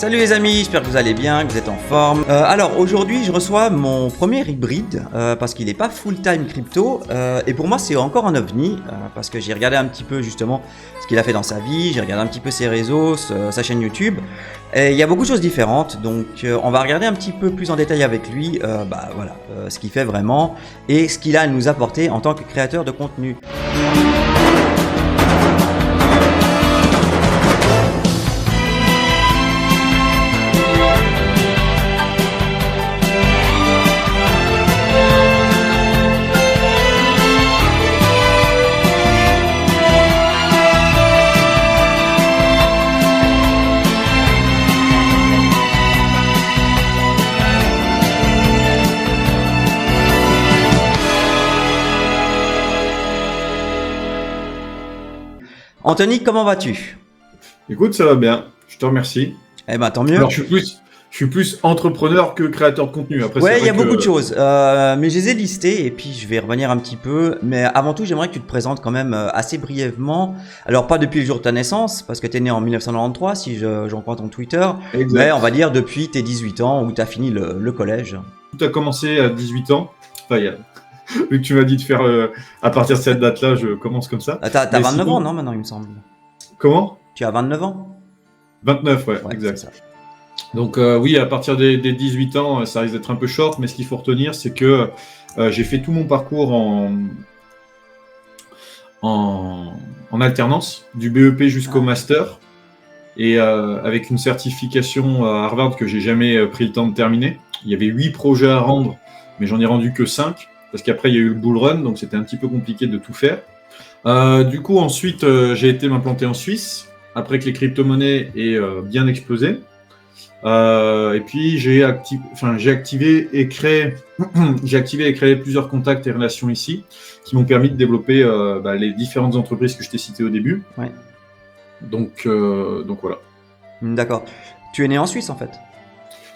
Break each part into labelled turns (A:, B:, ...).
A: Salut les amis, j'espère que vous allez bien, que vous êtes en forme. Alors aujourd'hui je reçois mon premier hybride parce qu'il n'est pas full-time crypto et pour moi c'est encore un ovni parce que j'ai regardé un petit peu justement ce qu'il a fait dans sa vie, j'ai regardé un petit peu ses réseaux, sa chaîne YouTube et il y a beaucoup de choses différentes donc on va regarder un petit peu plus en détail avec lui ce qu'il fait vraiment et ce qu'il a à nous apporter en tant que créateur de contenu. Anthony, comment vas-tu?
B: Écoute, ça va bien, je te remercie.
A: Eh ben tant mieux.
B: Alors, je suis plus entrepreneur que créateur de contenu. Après,
A: Ouais, il y a beaucoup de
B: que...
A: choses, mais je les ai listées et puis je vais revenir un petit peu. Mais avant tout, j'aimerais que tu te présentes quand même assez brièvement. Alors pas depuis le jour de ta naissance, parce que tu es né en 1993, si j'en crois ton Twitter.
B: Exact.
A: Mais on va dire depuis tes 18 ans où tu as fini le collège.
B: Tout a commencé à 18 ans. Enfin, vu que tu m'as dit de faire à partir de cette date-là, je commence comme ça.
A: T'as
B: Mais
A: 29
B: sinon-
A: ans, non, maintenant, il me semble.
B: Comment?
A: Tu as 29 ans?
B: 29, ouais,
A: Ouais,
B: exact.
A: c'est ça.
B: Donc oui, à partir des 18 ans, ça risque d'être un peu short, mais ce qu'il faut retenir, c'est que j'ai fait tout mon parcours en alternance, du BEP jusqu'au master, et avec une certification à Harvard que j'ai jamais pris le temps de terminer. Il y avait 8 projets à rendre, mais j'en ai rendu que 5, parce qu'après il y a eu le bull run, donc c'était un petit peu compliqué de tout faire. Du coup, ensuite, j'ai été m'implanter en Suisse, après que les crypto-monnaies aient bien explosé. Et puis j'ai activé et créé plusieurs contacts et relations ici qui m'ont permis de développer les différentes entreprises que je t'ai citées au début.
A: Ouais.
B: Donc voilà.
A: D'accord. Tu es né en Suisse en fait?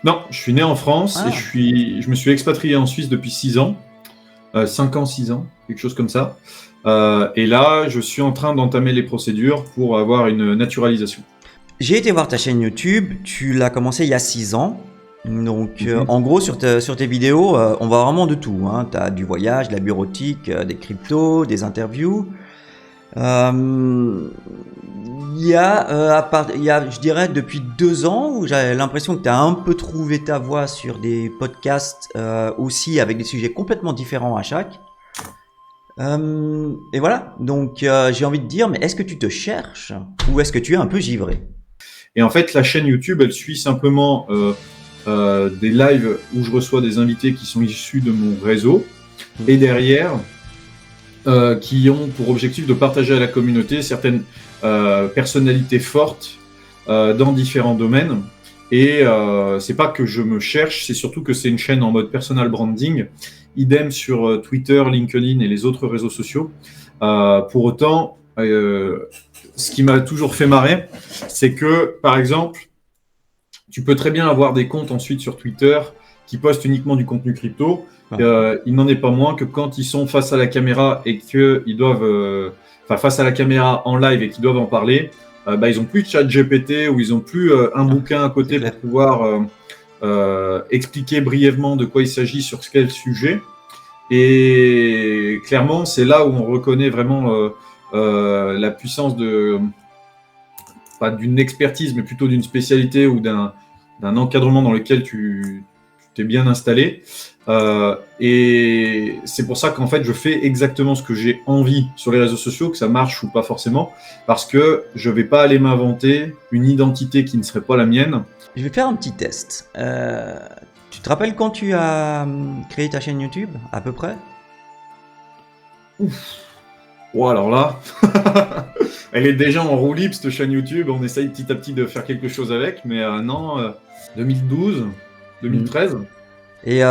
B: Non, je suis né en France
A: Ah.
B: et je me suis expatrié en Suisse depuis 6 ans, 5 ans, 6 ans, quelque chose comme ça. Et là, je suis en train d'entamer les procédures pour avoir une naturalisation.
A: J'ai été voir ta chaîne YouTube, tu l'as commencé il y a 6 ans. Donc en gros sur tes vidéos, on voit vraiment de tout. Hein. Tu as du voyage, de la bureautique, des cryptos, des interviews. Il y a, je dirais, depuis 2 ans où j'ai l'impression que tu as un peu trouvé ta voie sur des podcasts aussi avec des sujets complètement différents à chaque. Et voilà, donc j'ai envie de dire, mais est-ce que tu te cherches ou est-ce que tu es un peu givré?
B: Et en fait, la chaîne YouTube, elle suit simplement des lives où je reçois des invités qui sont issus de mon réseau et derrière, qui ont pour objectif de partager à la communauté certaines personnalités fortes dans différents domaines. Et c'est pas que je me cherche, c'est surtout que c'est une chaîne en mode personal branding. Idem sur Twitter, LinkedIn et les autres réseaux sociaux. Pour autant, ce qui m'a toujours fait marrer, c'est que, par exemple, tu peux très bien avoir des comptes ensuite sur Twitter qui postent uniquement du contenu crypto. Il n'en est pas moins que quand ils sont face à la caméra et qu'ils doivent, face à la caméra en live et qu'ils doivent en parler, ils n'ont plus de chat GPT ou ils n'ont plus un bouquin à côté pour pouvoir expliquer brièvement de quoi il s'agit sur quel sujet. Et clairement, c'est là où on reconnaît vraiment la puissance pas d'une expertise, mais plutôt d'une spécialité ou d'un encadrement dans lequel tu t'es bien installé. Et c'est pour ça qu'en fait, je fais exactement ce que j'ai envie sur les réseaux sociaux, que ça marche ou pas forcément, parce que je vais pas aller m'inventer une identité qui ne serait pas la mienne.
A: Je vais faire un petit test. Tu te rappelles quand tu as créé ta chaîne YouTube, à peu près?
B: Ouf. Oh, alors là, elle est déjà en roue libre cette chaîne YouTube. On essaye petit à petit de faire quelque chose avec, mais non, 2012, 2013.
A: Et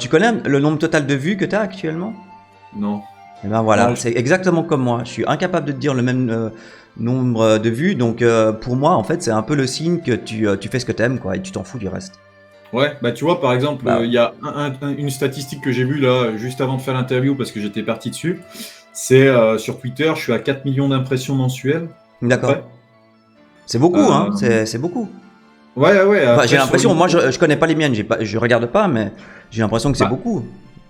A: tu connais le nombre total de vues que tu as actuellement?
B: Non.
A: Et ben voilà,
B: Non,
A: c'est exactement comme moi. Je suis incapable de te dire le même nombre de vues. Donc pour moi, en fait, c'est un peu le signe que tu fais ce que tu aimes, quoi, et tu t'en fous du reste.
B: Ouais, bah tu vois, par exemple,
A: Bah.
B: il y a une statistique que j'ai vue là, juste avant de faire l'interview, parce que j'étais parti dessus. C'est sur Twitter, je suis à 4 millions d'impressions mensuelles.
A: D'accord.
B: Ouais.
A: C'est beaucoup, hein, c'est beaucoup.
B: Ouais.
A: Enfin,
B: Après,
A: j'ai
B: sur
A: l'impression, moi
B: LinkedIn,
A: je connais pas les miennes, je regarde pas, mais j'ai l'impression que c'est
B: bah,
A: beaucoup.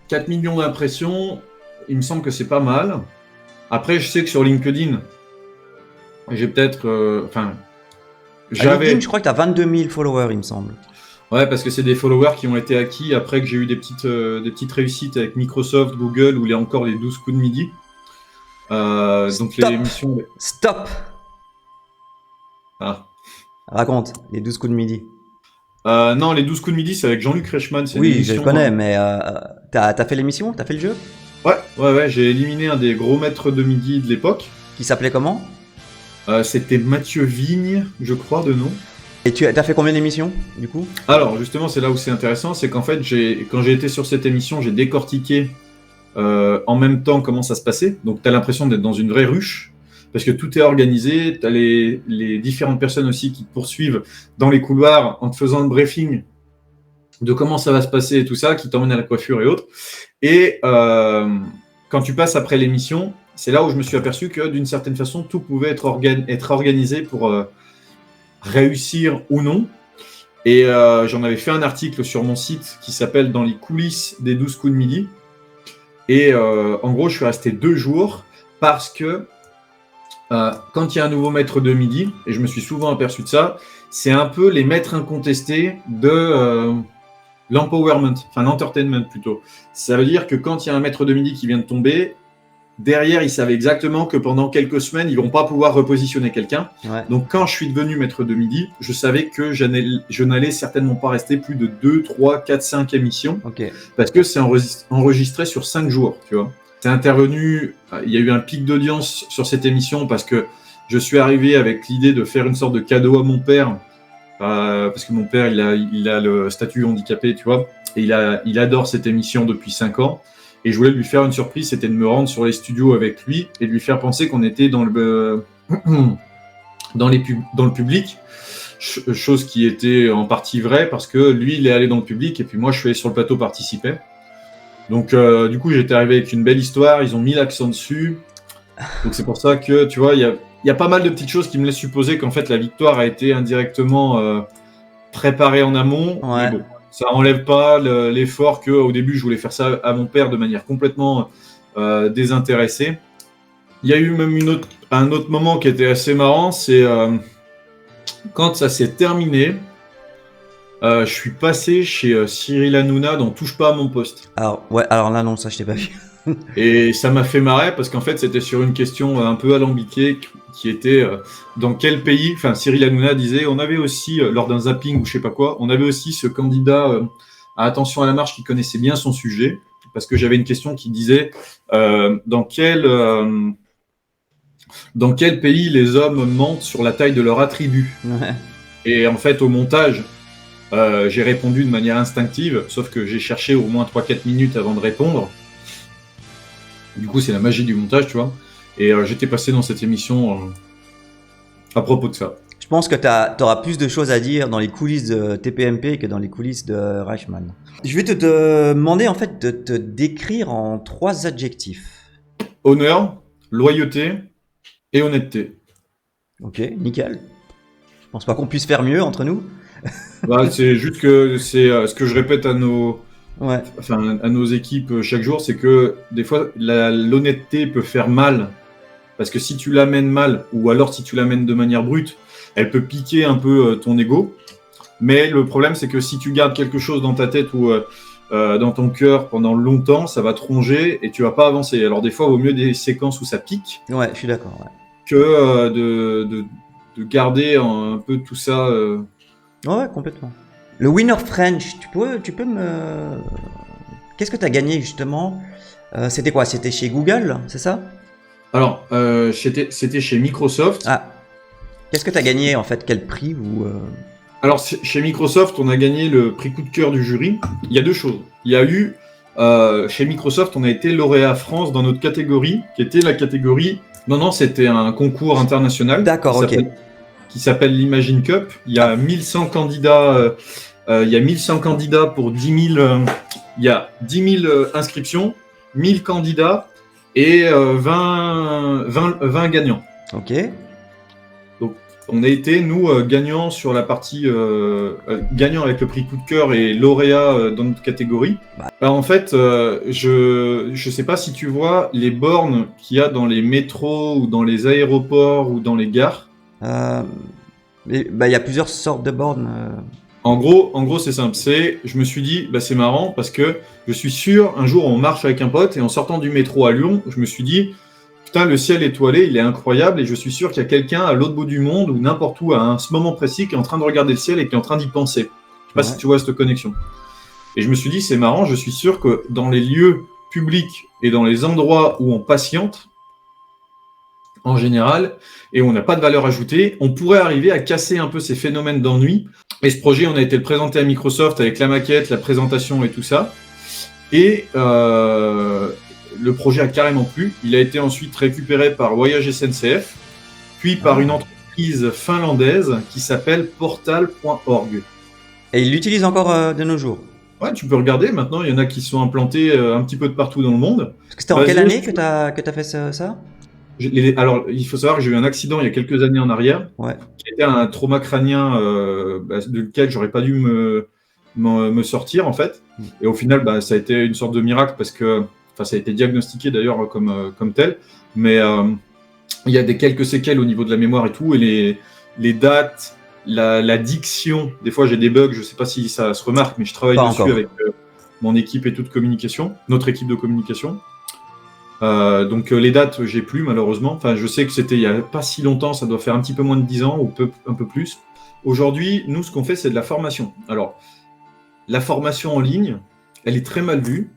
B: 4 millions d'impressions, il me semble que c'est pas mal. Après, je sais que sur LinkedIn, j'ai peut-être. Enfin,
A: À LinkedIn,
B: j'avais.
A: je crois que tu as 22 000 followers, il me semble.
B: Ouais, parce que c'est des followers qui ont été acquis après que j'ai eu des petites réussites avec Microsoft, Google, ou encore les 12 coups de midi. Donc les
A: Stop!
B: missions.
A: Stop!
B: Ah.
A: Raconte, les 12 coups de midi.
B: Non, les 12 coups de midi, c'est avec Jean-Luc Reichmann. C'est une
A: Oui, je le
B: émission.
A: connais, mais t'as fait l'émission? T'as fait le jeu?
B: Ouais, j'ai éliminé un des gros maîtres de midi de l'époque.
A: Qui s'appelait comment?
B: C'était Mathieu Vigne, je crois, de nom.
A: Et t'as fait combien d'émissions, du coup?
B: Alors, justement, c'est là où c'est intéressant, c'est qu'en fait, quand j'ai été sur cette émission, j'ai décortiqué en même temps comment ça se passait. Donc, tu as l'impression d'être dans une vraie ruche, parce que tout est organisé, tu as les différentes personnes aussi qui te poursuivent dans les couloirs en te faisant le briefing de comment ça va se passer et tout ça, qui t'emmènent à la coiffure et autres. Et quand tu passes après l'émission, c'est là où je me suis aperçu que d'une certaine façon, tout pouvait être organisé pour réussir ou non. Et j'en avais fait un article sur mon site qui s'appelle Dans les coulisses des 12 coups de midi. Et en gros, je suis resté 2 jours parce que quand il y a un nouveau maître de midi, et je me suis souvent aperçu de ça, c'est un peu les maîtres incontestés de l'empowerment, enfin l'entertainment plutôt. Ça veut dire que quand il y a un maître de midi qui vient de tomber, derrière, ils savaient exactement que pendant quelques semaines, ils vont pas pouvoir repositionner quelqu'un.
A: Ouais.
B: Donc, quand je suis devenu maître de midi, je savais que je n'allais certainement pas rester plus de 2, 3, 4, 5 émissions.
A: Ok.
B: Parce que c'est enregistré sur 5 jours, tu vois. C'est intervenu, il y a eu un pic d'audience sur cette émission parce que je suis arrivé avec l'idée de faire une sorte de cadeau à mon père. Parce que mon père, il a le statut handicapé, tu vois. Et il adore cette émission depuis 5 ans. Et je voulais lui faire une surprise, c'était de me rendre sur les studios avec lui et de lui faire penser qu'on était dans le public, chose qui était en partie vraie parce que lui, il est allé dans le public et puis moi, je suis allé sur le plateau participer. Donc, du coup, j'étais arrivé avec une belle histoire, ils ont mis l'accent dessus. Donc, c'est pour ça que, tu vois, il y a pas mal de petites choses qui me laissent supposer qu'en fait, la victoire a été indirectement préparée en amont.
A: Ouais.
B: Mais bon. Ça enlève pas l'effort qu'au début, je voulais faire ça à mon père de manière complètement désintéressée. Il y a eu même un autre moment qui était assez marrant, c'est quand ça s'est terminé, je suis passé chez Cyril Hanouna dans Touche pas à mon poste.
A: Alors là, non, ça, je t'ai pas vu.
B: Et ça m'a fait marrer parce qu'en fait, c'était sur une question un peu alambiquée qui était dans quel pays, enfin Cyril Hanouna disait, on avait aussi, lors d'un zapping ou je sais pas quoi, on avait aussi ce candidat à Attention à la marche qui connaissait bien son sujet, parce que j'avais une question qui disait dans quel pays les hommes mentent sur la taille de leur attribut.
A: Ouais.
B: Et en fait, au montage, j'ai répondu de manière instinctive, sauf que j'ai cherché au moins 3-4 minutes avant de répondre. Du coup, c'est la magie du montage, tu vois. Et j'étais passé dans cette émission à propos de ça.
A: Je pense que t'auras plus de choses à dire dans les coulisses de TPMP que dans les coulisses de Reichmann. Je vais te demander en fait de te décrire en 3 adjectifs.
B: Honneur, loyauté et honnêteté.
A: Ok, nickel. Je pense pas qu'on puisse faire mieux entre nous.
B: Bah, c'est juste que c'est ce que je répète à nos équipes chaque jour, c'est que des fois, l'honnêteté peut faire mal. Parce que si tu l'amènes mal, ou alors si tu l'amènes de manière brute, elle peut piquer un peu ton ego. Mais le problème, c'est que si tu gardes quelque chose dans ta tête ou dans ton cœur pendant longtemps, ça va te ronger et tu vas pas avancer. Alors des fois, il vaut mieux des séquences où ça pique
A: Ouais, je suis d'accord. Ouais.
B: que de garder un peu tout ça.
A: Ouais, complètement. Le Winner French, tu peux me... Qu'est-ce que tu as gagné justement? C'était quoi? C'était chez Google, c'est ça?
B: Alors, c'était chez Microsoft.
A: Ah, qu'est-ce que tu as gagné en fait? Quel prix ou
B: Alors, chez Microsoft, on a gagné le prix coup de cœur du jury. Il y a 2 choses. Il y a eu, chez Microsoft, on a été lauréat France dans notre catégorie, qui était la catégorie... Non, c'était un concours international.
A: D'accord, ok.
B: Qui s'appelle l'Imagine Cup. Il y a 1100 candidats. Il y a 1100 candidats pour 10 000. Il y a 10 000 inscriptions, 1000 candidats et 20 gagnants.
A: Ok.
B: Donc, on a été, nous, gagnants sur la partie gagnant avec le prix coup de cœur et lauréat dans notre catégorie. Alors, en fait, je sais pas si tu vois les bornes qu'il y a dans les métros ou dans les aéroports ou dans les gares.
A: Il y a plusieurs sortes de bornes.
B: En gros, c'est simple. Je me suis dit, c'est marrant parce que je suis sûr, un jour, on marche avec un pote et en sortant du métro à Lyon, je me suis dit, putain, le ciel étoilé, il est incroyable et je suis sûr qu'il y a quelqu'un à l'autre bout du monde ou n'importe où à ce moment précis qui est en train de regarder le ciel et qui est en train d'y penser. Je sais pas si tu vois cette connexion. Et je me suis dit, c'est marrant, je suis sûr que dans les lieux publics et dans les endroits où on patiente, en général, et où on n'a pas de valeur ajoutée, on pourrait arriver à casser un peu ces phénomènes d'ennui. Et ce projet, on a été le présenter à Microsoft avec la maquette, la présentation et tout ça. Et le projet a carrément plu. Il a été ensuite récupéré par Voyage SNCF, puis par une entreprise finlandaise qui s'appelle Portal.org.
A: Et ils l'utilisent encore de nos jours.
B: Ouais, tu peux regarder. Maintenant, il y en a qui sont implantés un petit peu de partout dans le monde.
A: Parce que c'était en quelle année que t'as fait ça?
B: Alors, il faut savoir que j'ai eu un accident il y a quelques années en arrière, qui était un trauma crânien de lequel j'aurais pas dû me sortir, en fait. Et au final, ça a été une sorte de miracle parce que, ça a été diagnostiqué d'ailleurs comme tel, mais il y a quelques séquelles au niveau de la mémoire et tout, et les dates, la diction, des fois j'ai des bugs, je sais pas si ça se remarque, mais je travaille dessus avec mon équipe et toute communication, notre équipe de communication. Donc les dates, j'ai plus malheureusement. Enfin, je sais que c'était il y a pas si longtemps, ça doit faire un petit peu moins de 10 ans ou un peu plus. Aujourd'hui, nous, ce qu'on fait, c'est de la formation. Alors, la formation en ligne, elle est très mal vue.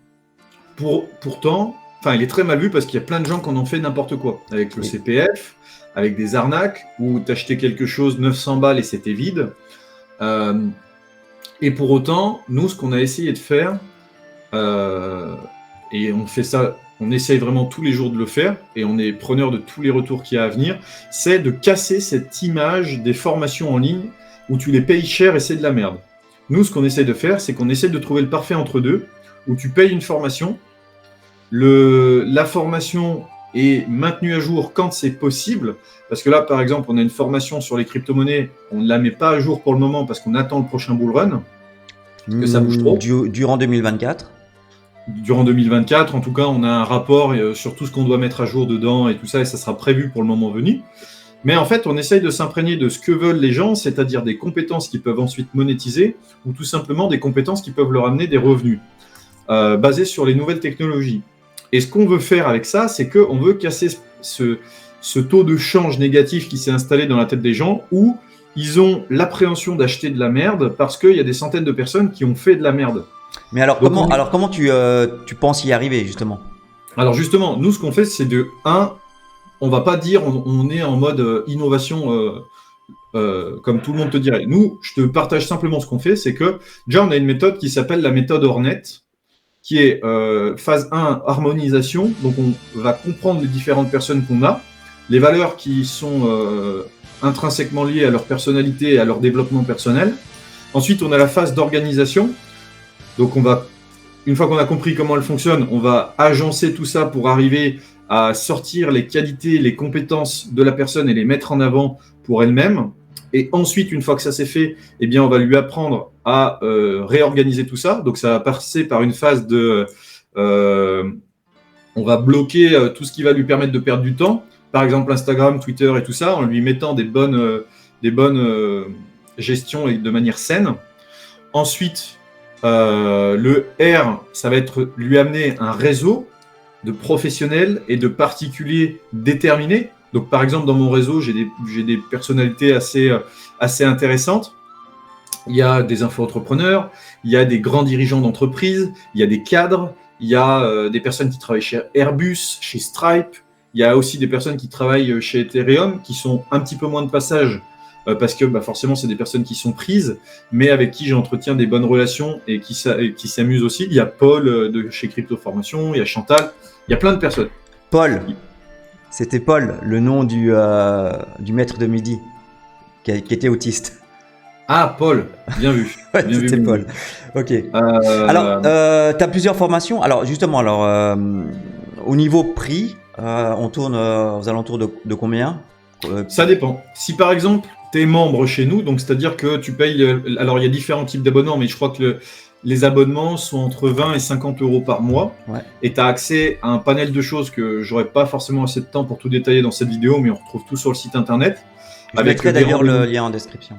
B: Pourtant, elle est très mal vue parce qu'il y a plein de gens qui en ont fait n'importe quoi. Avec le CPF, avec des arnaques, où t'achetais quelque chose 900 balles et c'était vide. Et pour autant, nous, ce qu'on a essayé de faire, et on fait ça, on essaye vraiment tous les jours de le faire, et on est preneur de tous les retours qu'il y a à venir, c'est de casser cette image des formations en ligne où tu les payes cher et c'est de la merde. Nous, ce qu'on essaye de faire, c'est qu'on essaie de trouver le parfait entre deux, où tu payes une formation, la formation est maintenue à jour quand c'est possible, parce que là, par exemple, on a une formation sur les crypto-monnaies, on ne la met pas à jour pour le moment parce qu'on attend le prochain bull run, parce que ça bouge trop.
A: Durant 2024 ?
B: Durant 2024, en tout cas, on a un rapport sur tout ce qu'on doit mettre à jour dedans et tout ça, et ça sera prévu pour le moment venu. Mais en fait, on essaye de s'imprégner de ce que veulent les gens, c'est-à-dire des compétences qui peuvent ensuite monétiser, ou tout simplement des compétences qui peuvent leur amener des revenus, basés sur les nouvelles technologies. Et ce qu'on veut faire avec ça, c'est qu'on veut casser ce taux de change négatif qui s'est installé dans la tête des gens, où ils ont l'appréhension d'acheter de la merde parce qu'il y a des centaines de personnes qui ont fait de la merde.
A: Mais alors, comment tu penses y arriver, justement ?
B: Alors justement, nous, ce qu'on fait, c'est on va pas dire on est en mode innovation comme tout le monde te dirait. Nous, je te partage simplement ce qu'on fait, c'est que déjà, on a une méthode qui s'appelle la méthode Hornet, qui est phase 1, harmonisation. Donc, on va comprendre les différentes personnes qu'on a, les valeurs qui sont intrinsèquement liées à leur personnalité et à leur développement personnel. Ensuite, on a la phase d'organisation. Donc, une fois qu'on a compris comment elle fonctionne, on va agencer tout ça pour arriver à sortir les qualités, les compétences de la personne et les mettre en avant pour elle-même. Et ensuite, une fois que ça c'est fait, eh bien, on va lui apprendre à réorganiser tout ça. Donc, ça va passer par une phase on va bloquer tout ce qui va lui permettre de perdre du temps. Par exemple, Instagram, Twitter et tout ça, en lui mettant des bonnes gestions et de manière saine. Ensuite, le R, ça va être lui amener un réseau de professionnels et de particuliers déterminés. Donc, par exemple, dans mon réseau, j'ai des personnalités assez intéressantes. Il y a des info-entrepreneurs, il y a des grands dirigeants d'entreprise, il y a des cadres, il y a des personnes qui travaillent chez Airbus, chez Stripe. Il y a aussi des personnes qui travaillent chez Ethereum, qui sont un petit peu moins de passage, parce que forcément, c'est des personnes qui sont prises, mais avec qui j'entretiens des bonnes relations et qui s'amusent aussi. Il y a Paul de chez Crypto Formation, il y a Chantal, il y a plein de personnes.
A: Paul, c'était Paul, le nom du maître de midi, qui était autiste.
B: Ah, Paul, bien vu.
A: Ouais, bien c'était vu, Paul. Ok. Alors, tu as plusieurs formations. Alors, justement, au niveau prix, on tourne aux alentours de combien ?
B: Ça dépend. Si par exemple, t'es membre chez nous, donc c'est-à-dire que tu payes. Alors, il y a différents types d'abonnements, mais je crois que les abonnements sont entre 20 et 50 euros par mois.
A: Ouais.
B: Et tu as accès à un panel de choses que j'aurais pas forcément assez de temps pour tout détailler dans cette vidéo, mais on retrouve tout sur le site internet.
A: Je mettrai d'ailleurs le lien en description.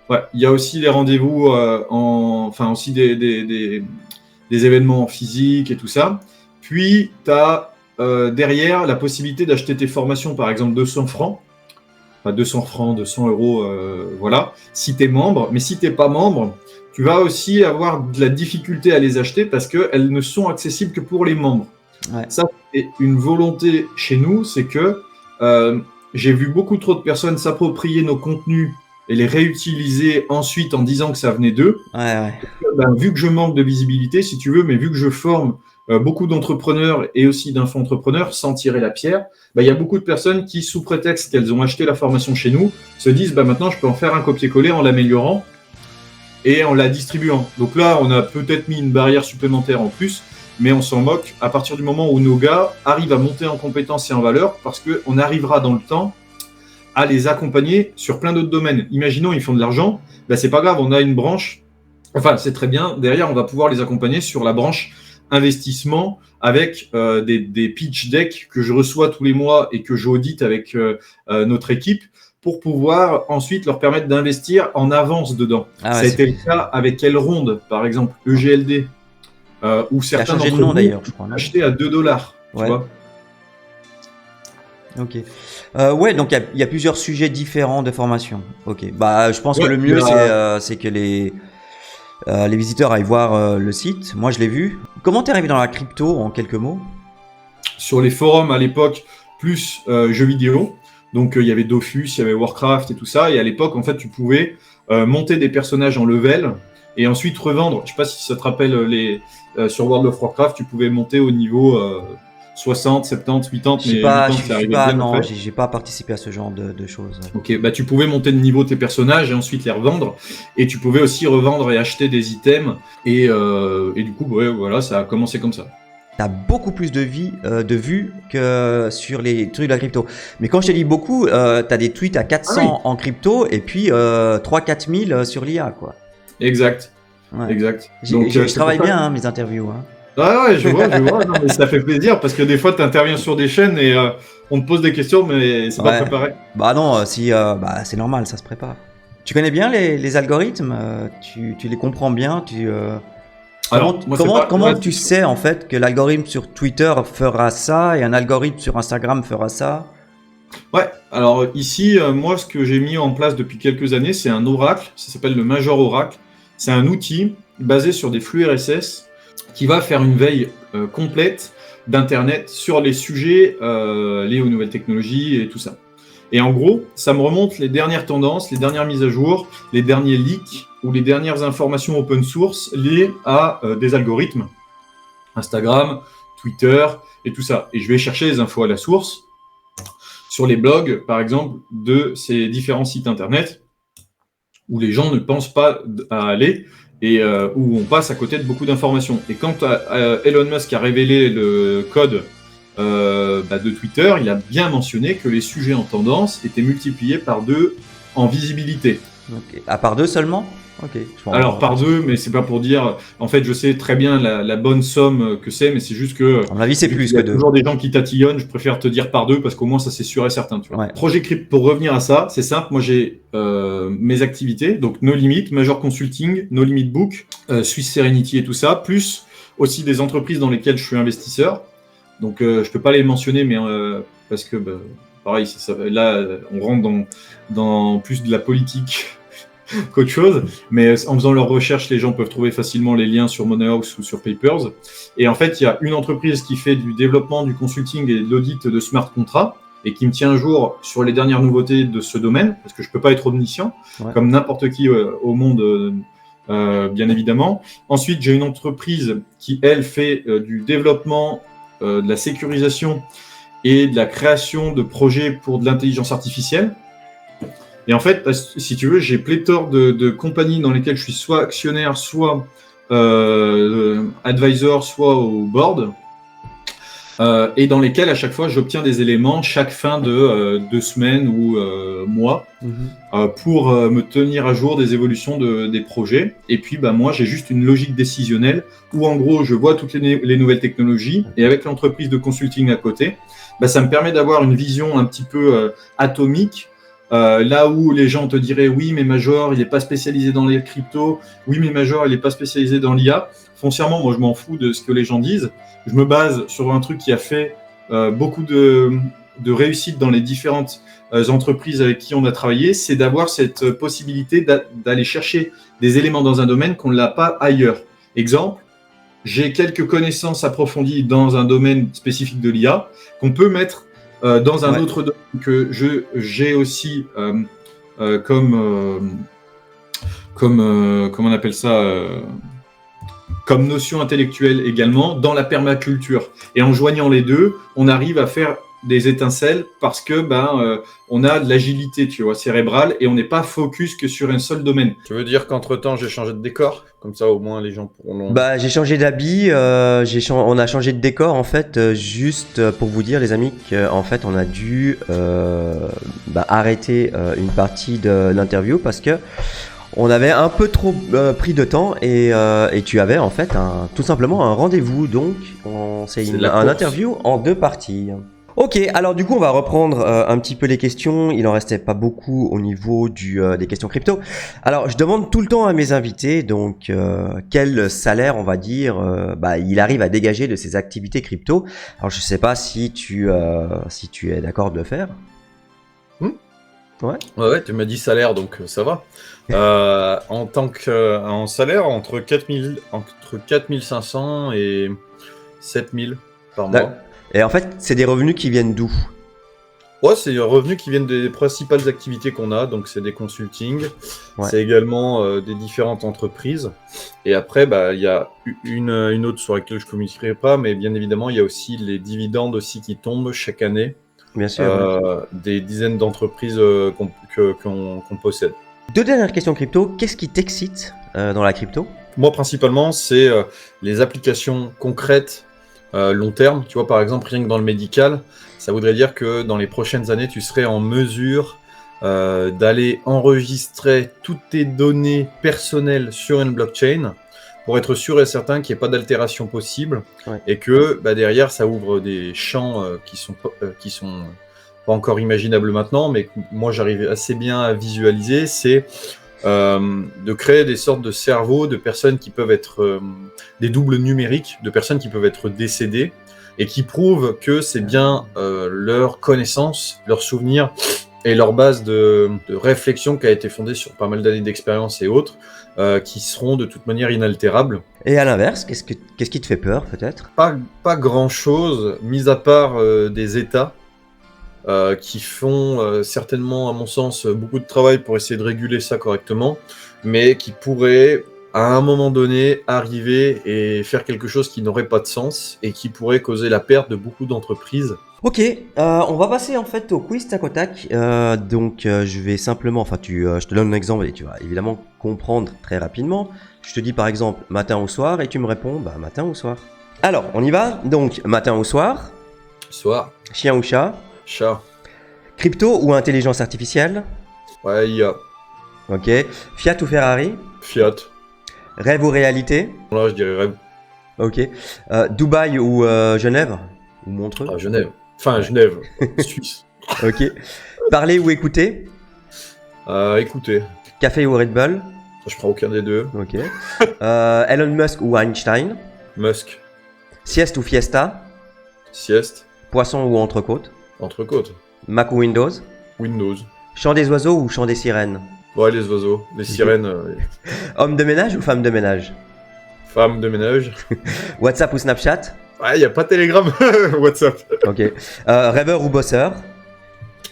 B: Ouais, il y a aussi les rendez-vous, enfin aussi des événements physiques et tout ça. Puis, tu as derrière la possibilité d'acheter tes formations, par exemple 200 francs. Enfin, 200 francs, 200 euros, voilà, si tu es membre. Mais si tu n'es pas membre, tu vas aussi avoir de la difficulté à les acheter parce qu'elles ne sont accessibles que pour les membres.
A: Ouais.
B: Ça, c'est une volonté chez nous, c'est que j'ai vu beaucoup trop de personnes s'approprier nos contenus et les réutiliser ensuite en disant que ça venait d'eux.
A: Ouais.
B: Vu que je manque de visibilité, si tu veux, mais vu que je forme beaucoup d'entrepreneurs et aussi d'info-entrepreneurs, sans tirer la pierre, il y a beaucoup de personnes qui, sous prétexte qu'elles ont acheté la formation chez nous, se disent maintenant je peux en faire un copier-coller en l'améliorant et en la distribuant. Donc là, on a peut-être mis une barrière supplémentaire en plus, mais on s'en moque à partir du moment où nos gars arrivent à monter en compétences et en valeur, parce qu'on arrivera dans le temps à les accompagner sur plein d'autres domaines. Imaginons, ils font de l'argent, c'est pas grave, on a une branche, enfin c'est très bien, derrière on va pouvoir les accompagner sur la branche investissement avec des pitch decks que je reçois tous les mois et que j'audite avec notre équipe pour pouvoir ensuite leur permettre d'investir en avance dedans. Ça a été le cas avec Elrond, par exemple, EGLD, où certains d'entre nous ont acheté à $2, tu vois.
A: Ok. Ouais, donc il y a plusieurs sujets différents de formation. Ok. Je pense que le mieux c'est que les visiteurs aillent voir le site. Moi, je l'ai vu. Comment t'es arrivé dans la crypto en quelques mots?
B: Sur les forums à l'époque, plus jeux vidéo. Donc, il y avait Dofus, il y avait Warcraft et tout ça. Et à l'époque, en fait, tu pouvais monter des personnages en level et ensuite revendre. Je sais pas si ça te rappelle sur World of Warcraft, tu pouvais monter au niveau 60, 70, 80,
A: j'ai pas participé à ce genre de choses.
B: Ok, tu pouvais monter de niveau tes personnages et ensuite les revendre, et tu pouvais aussi revendre et acheter des items, et du coup, voilà, ça a commencé comme ça.
A: T'as beaucoup plus de vues que sur les trucs de la crypto. Mais quand je te dis beaucoup, t'as des tweets à 400 en crypto, et puis 3-4 000 sur l'IA, quoi.
B: Exact.
A: Ouais.
B: Exact.
A: Donc, je travaille bien mes interviews.
B: Ouais, je vois. Non, mais ça fait plaisir parce que des fois, tu interviens sur des chaînes et on te pose des questions, mais c'est pas préparé.
A: Non, c'est normal, ça se prépare. Tu connais bien les algorithmes, tu les comprends bien, comment tu sais en fait que l'algorithme sur Twitter fera ça et un algorithme sur Instagram fera ça?
B: Ouais, alors ici, moi, ce que j'ai mis en place depuis quelques années, c'est un oracle, ça s'appelle le Major Oracle. C'est un outil basé sur des flux RSS qui va faire une veille complète d'Internet sur les sujets liés aux nouvelles technologies et tout ça. Et en gros, ça me remonte les dernières tendances, les dernières mises à jour, les derniers leaks ou les dernières informations open source liées à des algorithmes, Instagram, Twitter et tout ça. Et je vais chercher les infos à la source sur les blogs, par exemple, de ces différents sites Internet où les gens ne pensent pas à aller et où on passe à côté de beaucoup d'informations. Et quand Elon Musk a révélé le code de Twitter, il a bien mentionné que les sujets en tendance étaient multipliés par 2 en visibilité.
A: Okay. Par 2 seulement? Ok.
B: Alors par 2, mais c'est pas pour dire. En fait, je sais très bien la bonne somme que c'est, mais c'est juste que.
A: À mon avis, c'est plus que 2.
B: Il y a toujours des gens qui tatillonnent. Je préfère te dire par 2 parce qu'au moins ça c'est sûr et certain. Tu vois.
A: Ouais.
B: Projet Crypto. Pour revenir à ça, c'est simple. Moi j'ai mes activités, donc No Limit, Major Consulting, No Limit Book, Swiss Serenity et tout ça, plus aussi des entreprises dans lesquelles je suis investisseur. Donc je peux pas les mentionner, mais parce que pareil, là on rentre dans plus de la politique qu'autre chose, mais en faisant leurs recherches, les gens peuvent trouver facilement les liens sur Moneyhouse ou sur Papers. Et en fait, il y a une entreprise qui fait du développement, du consulting et de l'audit de smart contracts et qui me tient à jour sur les dernières nouveautés de ce domaine, parce que je peux pas être omniscient, comme n'importe qui au monde, bien évidemment. Ensuite, j'ai une entreprise qui, elle, fait du développement, de la sécurisation et de la création de projets pour de l'intelligence artificielle. Et en fait, si tu veux, j'ai pléthore de compagnies dans lesquelles je suis soit actionnaire, soit advisor, soit au board. et dans lesquels à chaque fois j'obtiens des éléments chaque fin de 2 semaines ou mois pour me tenir à jour des évolutions des projets. Et puis moi j'ai juste une logique décisionnelle où en gros je vois toutes les nouvelles technologies et avec l'entreprise de consulting à côté, ça me permet d'avoir une vision un petit peu atomique. Là où les gens te diraient oui mais Major il n'est pas spécialisé dans les cryptos, oui mais Major il n'est pas spécialisé dans l'IA. Foncièrement moi je m'en fous de ce que les gens disent. Je me base sur un truc qui a fait beaucoup de réussite dans les différentes entreprises avec qui on a travaillé, c'est d'avoir cette possibilité d'aller chercher des éléments dans un domaine qu'on ne l'a pas ailleurs. Exemple, j'ai quelques connaissances approfondies dans un domaine spécifique de l'IA qu'on peut mettre dans un autre domaine que j'ai aussi comment on appelle ça comme notion intellectuelle également dans la permaculture. Et en joignant les deux, on arrive à faire des étincelles parce que on a de l'agilité, tu vois, cérébrale et on n'est pas focus que sur un seul domaine.
C: Tu veux dire qu'entre-temps, j'ai changé de décor? Comme ça, au moins, les gens pourront...
A: J'ai changé d'habit, on a changé de décor en fait, juste pour vous dire les amis qu'en fait on a dû arrêter une partie de l'interview parce que on avait un peu trop pris de temps et tu avais en fait tout simplement un rendez-vous, donc c'est un interview en 2 parties. Ok, alors du coup on va reprendre un petit peu les questions, il en restait pas beaucoup au niveau des questions crypto. Alors je demande tout le temps à mes invités donc quel salaire on va dire il arrive à dégager de ses activités crypto. Alors je sais pas si tu es d'accord de le faire.
C: Ouais, tu m'as dit salaire donc ça va. En salaire entre 4500 et 7000 par mois.
A: Et en fait, c'est des revenus qui viennent d'où?
C: Ouais, c'est des revenus qui viennent des principales activités qu'on a, donc c'est des consultings, c'est également des différentes entreprises. Et après, il y a une autre sur laquelle je ne communiquerai pas, mais bien évidemment, il y a aussi les dividendes aussi qui tombent chaque année.
A: Bien sûr.
C: Des dizaines d'entreprises qu'on possède.
A: 2 dernières questions crypto. Qu'est-ce qui t'excite dans la crypto?
C: Moi, principalement, c'est les applications concrètes long terme. Tu vois, par exemple, rien que dans le médical, ça voudrait dire que dans les prochaines années, tu serais en mesure d'aller enregistrer toutes tes données personnelles sur une blockchain pour être sûr et certain qu'il n'y ait pas d'altération possible et que derrière, ça ouvre des champs qui sont pas encore imaginables maintenant, mais que moi, j'arrive assez bien à visualiser. C'est de créer des sortes de cerveaux de personnes qui peuvent être des doubles numériques, de personnes qui peuvent être décédées et qui prouvent que c'est bien leur connaissance, leur souvenir et leur base de réflexion qui a été fondée sur pas mal d'années d'expérience et autres, qui seront de toute manière inaltérables.
A: Et à l'inverse, qu'est-ce qui te fait peur peut-être?
C: Pas grand-chose, mis à part des États qui font certainement, à mon sens, beaucoup de travail pour essayer de réguler ça correctement, mais qui pourraient, à un moment donné, arriver et faire quelque chose qui n'aurait pas de sens et qui pourrait causer la perte de beaucoup d'entreprises.
A: Ok, on va passer en fait au quiz tac au tac. Je vais simplement, je te donne un exemple et tu vas évidemment comprendre très rapidement. Je te dis par exemple matin ou soir et tu me réponds matin ou soir. Alors, on y va. Donc, matin ou soir.
C: Soir.
A: Chien ou chat.
C: Chat.
A: Crypto ou intelligence artificielle?
C: Ouais, IA.
A: Ok. Fiat ou Ferrari?
C: Fiat.
A: Rêve ou réalité?
C: Là, je dirais rêve.
A: Ok. Dubaï ou Genève? Ou Montreux?
C: Ah, Genève. Enfin, Genève. Suisse.
A: Ok. Parler ou écouter?
C: Écoutez.
A: Café ou Red Bull?
C: Je prends aucun des deux.
A: Ok. Elon Musk ou Einstein?
C: Musk.
A: Sieste ou Fiesta?
C: Sieste.
A: Poisson ou entrecôte?
C: Entrecôte.
A: Mac ou Windows?
C: Windows.
A: Chant des oiseaux ou chant des sirènes?
C: Ouais, les oiseaux. Les sirènes.
A: Homme de ménage ou femme de ménage?
C: Femme de ménage.
A: WhatsApp ou Snapchat?
C: Ouais, y a pas Telegram. WhatsApp.
A: Ok. Rêveur ou bosseur?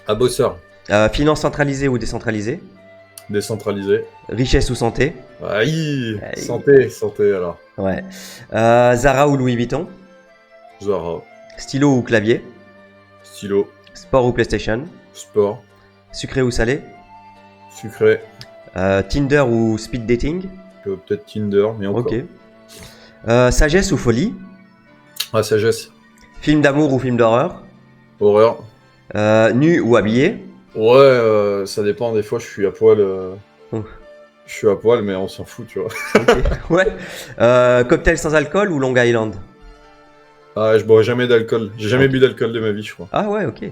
C: Bosseur.
A: Finance centralisée ou décentralisée?
C: Décentralisé.
A: Richesse ou santé?
C: Aïe. Santé alors.
A: Ouais. Zara ou Louis Vuitton?
C: Zara.
A: Stylo ou clavier?
C: Stylo.
A: Sport ou PlayStation?
C: Sport.
A: Sucré ou salé?
C: Sucré.
A: Tinder ou speed dating?
C: Peut-être Tinder, mais encore.
A: Ok. Sagesse ou folie?
C: Sagesse.
D: Film d'amour ou film d'horreur?
C: Horreur.
D: Nu ou habillé?
C: Ouais, ça dépend. Des fois, je suis à poil.
D: Oh.
C: Je suis à poil, mais on s'en fout, tu vois.
D: Ouais. Cocktail sans alcool ou Long Island?
C: Ah, je bois jamais d'alcool. J'ai jamais bu d'alcool de ma vie, je crois.
D: Ah ouais, ok.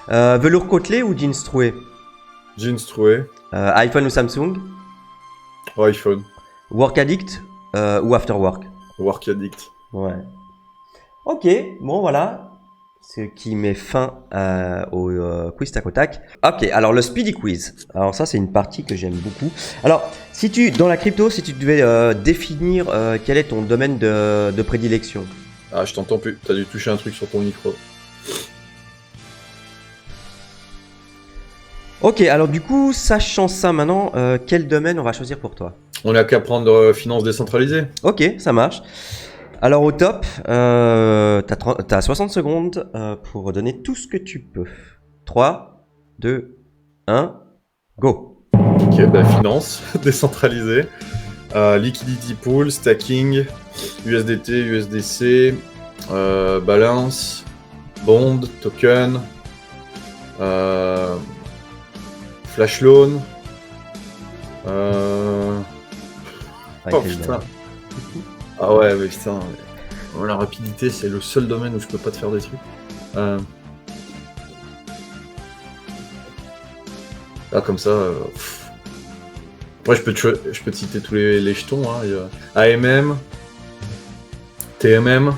D: Velours côtelé ou jeans troué?
C: Jeans troué.
D: iPhone ou Samsung?
C: iPhone.
D: Work addict ou after work?
C: Work addict.
D: Ouais. Ok, bon voilà. Ce qui met fin au quiz tac au tac. Ok, alors le speedy quiz. Alors ça c'est une partie que j'aime beaucoup. Alors si tu dans la crypto, si tu devais définir quel est ton domaine de prédilection.
C: Ah, je t'entends plus. T'as dû toucher un truc sur ton micro.
D: Ok, alors du coup, sachant ça maintenant, quel domaine on va choisir pour toi?
C: On n'a qu'à prendre finance décentralisée.
D: Ok, ça marche. Alors au top, t'as 60 secondes pour donner tout ce que tu peux. 3, 2, 1, go.
C: Ok, bah finance décentralisée. Liquidity pool, stacking, USDT, USDC, balance, bond, token, flash loan. Oh putain. Ah ouais, mais putain. La rapidité, c'est le seul domaine où je peux pas te faire des trucs. Là, comme ça. Ouais, je peux te citer tous les jetons. Hein. Il y a AMM, TMM.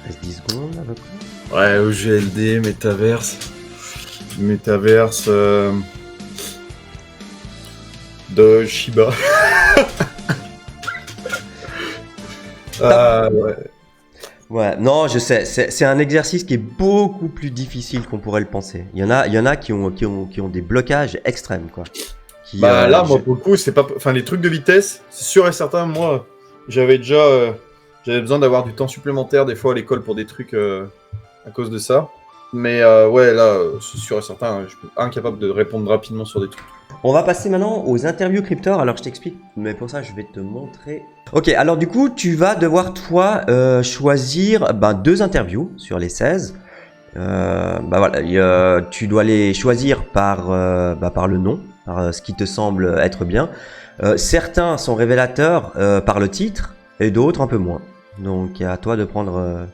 D: Reste 10 secondes à peu près.
C: Ouais, OGLD, Metaverse, de Shiba. Ouais.
D: Ouais, non, je sais, c'est un exercice qui est beaucoup plus difficile qu'on pourrait le penser. Il y en a qui ont des blocages extrêmes, quoi.
C: Bah là, moi, pour le coup, c'est pas, enfin, les trucs de vitesse, c'est sûr et certain. Moi, j'avais besoin d'avoir du temps supplémentaire des fois à l'école pour des trucs à cause de ça. Mais ouais, là, c'est sûr et certain, je suis incapable de répondre rapidement sur des trucs.
D: On va passer maintenant aux interviews Cryptor. Alors je t'explique, mais pour ça je vais te montrer. Ok, alors du coup tu vas devoir toi choisir 2 interviews sur les 16. Voilà, tu dois les choisir par le nom, par ce qui te semble être bien. Certains sont révélateurs par le titre et d'autres un peu moins. Donc à toi de prendre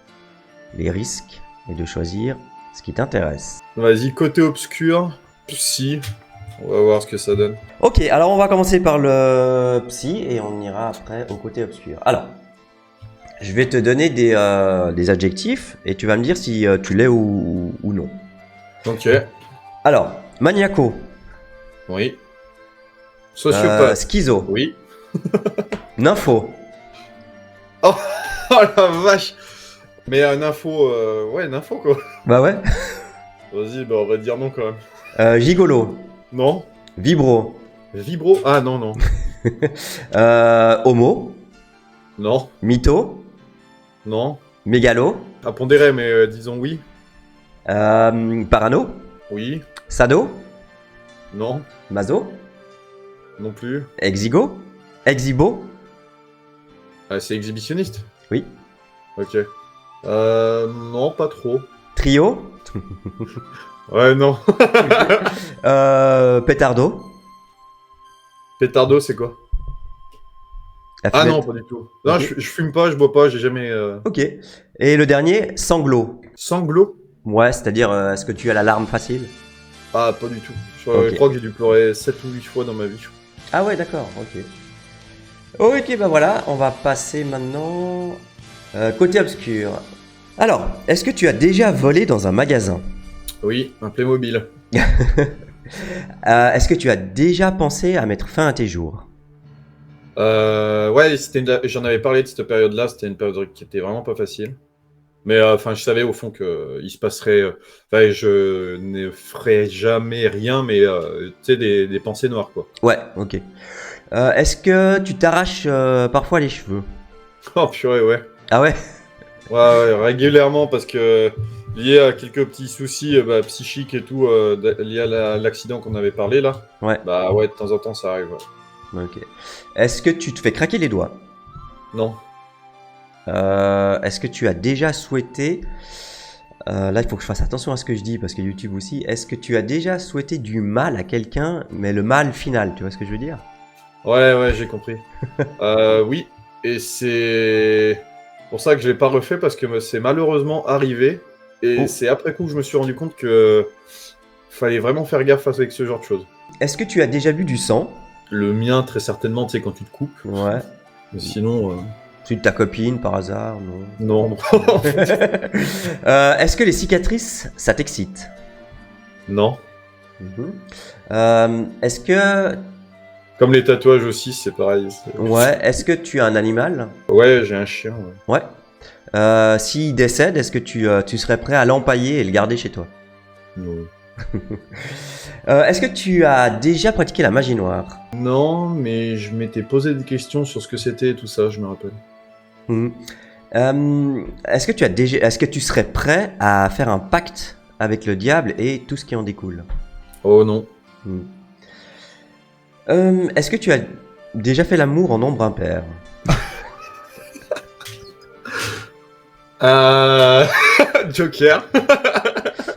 D: les risques et de choisir ce qui t'intéresse.
C: Vas-y, côté obscur, psy. On va voir ce que ça donne.
D: Ok, alors on va commencer par le psy et on ira après au côté obscur. Alors, je vais te donner des adjectifs et tu vas me dire si tu l'es ou non.
C: Ok.
D: Alors, maniaco.
C: Oui. Sociopathe.
D: Schizo.
C: Oui.
D: Nympho.
C: Oh la vache. Mais un info, ouais, nympho quoi.
D: Bah ouais.
C: Vas-y, bah on va dire non quand même.
D: Gigolo.
C: Non.
D: Vibro.
C: Vibro. Ah non, non.
D: Homo.
C: Non.
D: Mytho.
C: Non.
D: Mégalo.
C: À pondérer, mais disons oui.
D: Parano.
C: Oui.
D: Sado.
C: Non.
D: Mazo.
C: Non plus.
D: Exigo. Exibo.
C: Ah, c'est exhibitionniste.
D: Oui.
C: Ok. Non, pas trop.
D: Trio.
C: Ouais, non.
D: Pétardo.
C: Pétardo, c'est quoi?
D: La
C: Ah
D: fumette.
C: non, pas du tout. Non,
D: Ok.
C: je fume pas, je bois pas, j'ai jamais...
D: Ok. Et le dernier, sanglot.
C: Sanglot?
D: Ouais, c'est-à-dire, est-ce que tu as la larme facile?
C: Ah, pas du tout. Je
D: Ok.
C: crois que j'ai dû pleurer 7 ou 8 fois dans ma vie.
D: Ah ouais, d'accord, ok. Ok, bah voilà, on va passer maintenant côté obscur. Alors, est-ce que tu as déjà volé dans un magasin?
C: Oui, un Playmobil.
D: Est-ce que tu as déjà pensé à mettre fin à tes jours?
C: Ouais, j'en avais parlé de cette période-là, c'était une période qui était vraiment pas facile. Mais enfin, je savais au fond que il se passerait. Enfin, je ne ferais jamais rien, mais tu sais, des pensées noires, quoi.
D: Ouais, ok. Est-ce que tu t'arraches parfois les cheveux?
C: Oh purée, ouais.
D: Ah ouais?
C: Ouais, régulièrement, parce que lié à quelques petits soucis psychiques et tout, liés à l'accident qu'on avait parlé là.
D: Ouais.
C: Bah ouais, de temps en temps ça arrive. Ouais.
D: Ok. Est-ce que tu te fais craquer les doigts?
C: Non.
D: Est-ce que tu as déjà souhaité... là, il faut que je fasse attention à ce que je dis parce que YouTube aussi. Est-ce que tu as déjà souhaité du mal à quelqu'un, mais le mal final, tu vois ce que je veux dire?
C: Ouais, j'ai compris. Oui, et c'est pour ça que je l'ai pas refait parce que c'est malheureusement arrivé. Et
D: Oh.
C: c'est après coup que je me suis rendu compte que fallait vraiment faire gaffe avec ce genre de choses.
D: Est-ce que tu as déjà vu du sang?
C: Le mien, très certainement, tu sais, quand tu te coupes.
D: Ouais.
C: Mais sinon,
D: Celui de ta copine, par hasard? Non.
C: non.
D: Est-ce que les cicatrices, ça t'excite?
C: Non.
D: Est-ce que...
C: Comme les tatouages aussi, c'est pareil.
D: Ouais. Est-ce que tu as un animal?
C: Ouais, j'ai un chien. Ouais.
D: Ouais. S'il décède, est-ce que tu serais prêt à l'empailler et le garder chez toi?
C: Non.
D: Est-ce que tu as déjà pratiqué la magie noire?
C: Non, mais je m'étais posé des questions sur ce que c'était et tout ça, je me rappelle.
D: Est-ce que tu serais prêt à faire un pacte avec le diable et tout ce qui en découle?
C: Oh non.
D: Est-ce que tu as déjà fait l'amour en nombre impair?
C: Joker.